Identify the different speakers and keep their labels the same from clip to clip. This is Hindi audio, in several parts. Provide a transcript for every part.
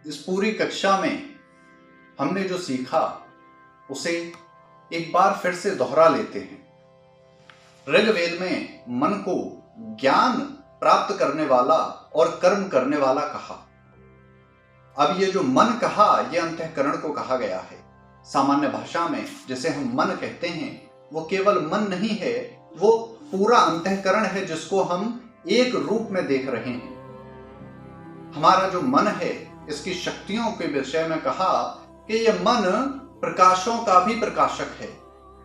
Speaker 1: इस पूरी कक्षा में हमने जो सीखा उसे एक बार फिर से दोहरा लेते हैं। ऋग्वेद में मन को ज्ञान प्राप्त करने वाला और कर्म करने वाला कहा। अब ये जो मन कहा, यह अंतःकरण को कहा गया है। सामान्य भाषा में जिसे हम मन कहते हैं वो केवल मन नहीं है, वो पूरा अंतःकरण है जिसको हम एक रूप में देख रहे हैं। हमारा जो मन है, इसकी शक्तियों के विषय में कहा कि यह मन प्रकाशों का भी प्रकाशक है।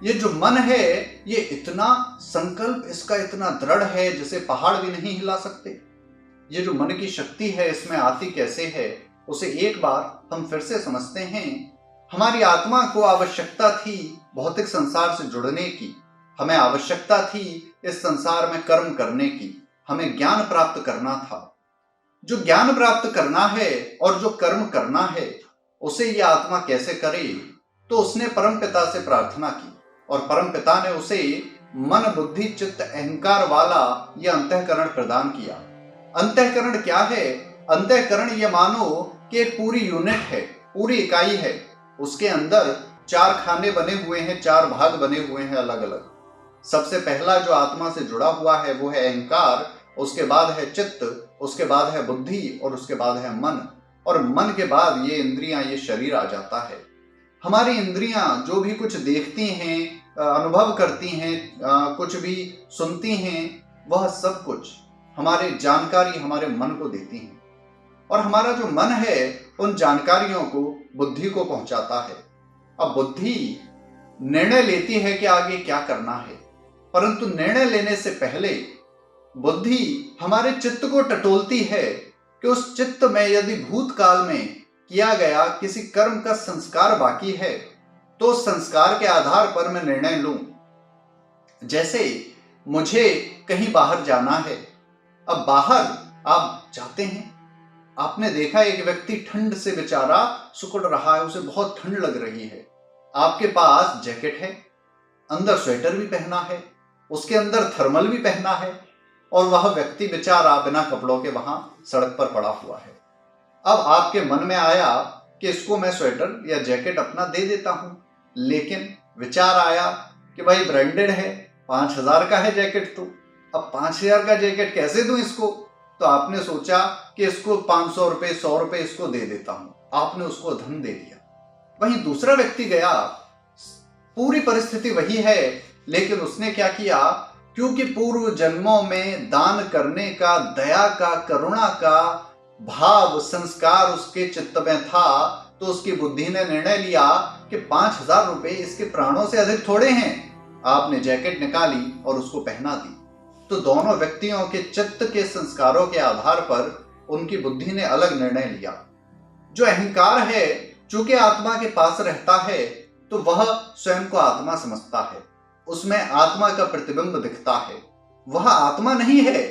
Speaker 1: ये जो मन है, ये इतना संकल्प इसका इतना दृढ़ है जिसे पहाड़ भी नहीं हिला सकते। ये जो मन की शक्ति है, इसमें आती कैसे है उसे एक बार हम फिर से समझते हैं। हमारी आत्मा को आवश्यकता थी भौतिक संसार से जुड़ने की, हमें आवश्यकता थी इस संसार में कर्म करने की, हमें ज्ञान प्राप्त करना था। जो ज्ञान प्राप्त करना है और जो कर्म करना है उसे यह आत्मा कैसे करे, तो उसने परम पिता से प्रार्थना की और परम पिता ने उसे मन बुद्धि चित्त अहंकार वाला यह अंतःकरण प्रदान किया। अंतःकरण क्या है? अंतःकरण ये मानो कि एक पूरी यूनिट है, पूरी इकाई है। उसके अंदर 4 खाने बने हुए हैं, 4 भाग बने हुए हैं अलग अलग। सबसे पहला जो आत्मा से जुड़ा हुआ है वो है अहंकार, उसके बाद है चित्त, उसके बाद है बुद्धि और उसके बाद है मन। और मन के बाद ये इंद्रियां, ये शरीर आ जाता है। हमारी इंद्रियां जो भी कुछ देखती हैं, अनुभव करती हैं, कुछ भी सुनती हैं, वह सब कुछ हमारे जानकारी हमारे मन को देती हैं। और हमारा जो मन है उन जानकारियों को बुद्धि को पहुंचाता है। अब बुद्धि निर्णय लेती है कि आगे क्या करना है, परंतु निर्णय लेने से पहले बुद्धि हमारे चित्त को टटोलती है कि उस चित्त में यदि भूतकाल में किया गया किसी कर्म का संस्कार बाकी है तो संस्कार के आधार पर मैं निर्णय लूं। जैसे मुझे कहीं बाहर जाना है, अब बाहर आप जाते हैं, आपने देखा एक व्यक्ति ठंड से बेचारा सिकुड़ रहा है, उसे बहुत ठंड लग रही है। आपके पास जैकेट है, अंदर स्वेटर भी पहना है, उसके अंदर थर्मल भी पहना है और वह व्यक्ति बेचारा बिना कपड़ों के वहां सड़क पर पड़ा हुआ है। अब आपके मन में आया कि इसको मैं स्वेटर या जैकेट अपना दे देता हूं, लेकिन विचार आया कि भाई ब्रांडेड है, 5000 का है जैकेट, तो अब 5000 का जैकेट कैसे दूं इसको? तो आपने सोचा कि इसको 500 रुपए 100 रुपए इसको दे देता हूं। आपने उसको धन दे दिया। वहीं दूसरा व्यक्ति गया, पूरी परिस्थिति वही है, लेकिन उसने क्या किया, क्योंकि पूर्व जन्मों में दान करने का, दया का, करुणा का भाव संस्कार उसके चित्त में था, तो उसकी बुद्धि ने निर्णय लिया कि 5000 रुपए इसके प्राणों से अधिक थोड़े हैं। आपने जैकेट निकाली और उसको पहना दी। तो दोनों व्यक्तियों के चित्त के संस्कारों के आधार पर उनकी बुद्धि ने अलग निर्णय लिया। जो अहंकार है, चूंकि आत्मा के पास रहता है, तो वह स्वयं को आत्मा समझता है, उसमें आत्मा का प्रतिबिंब दिखता है। वह आत्मा नहीं है,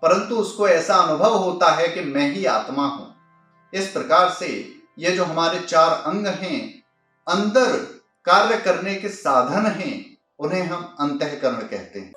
Speaker 1: परंतु उसको ऐसा अनुभव होता है कि मैं ही आत्मा हूं। इस प्रकार से ये जो हमारे 4 अंग हैं, अंदर कार्य करने के साधन हैं, उन्हें हम अंतःकरण कहते हैं।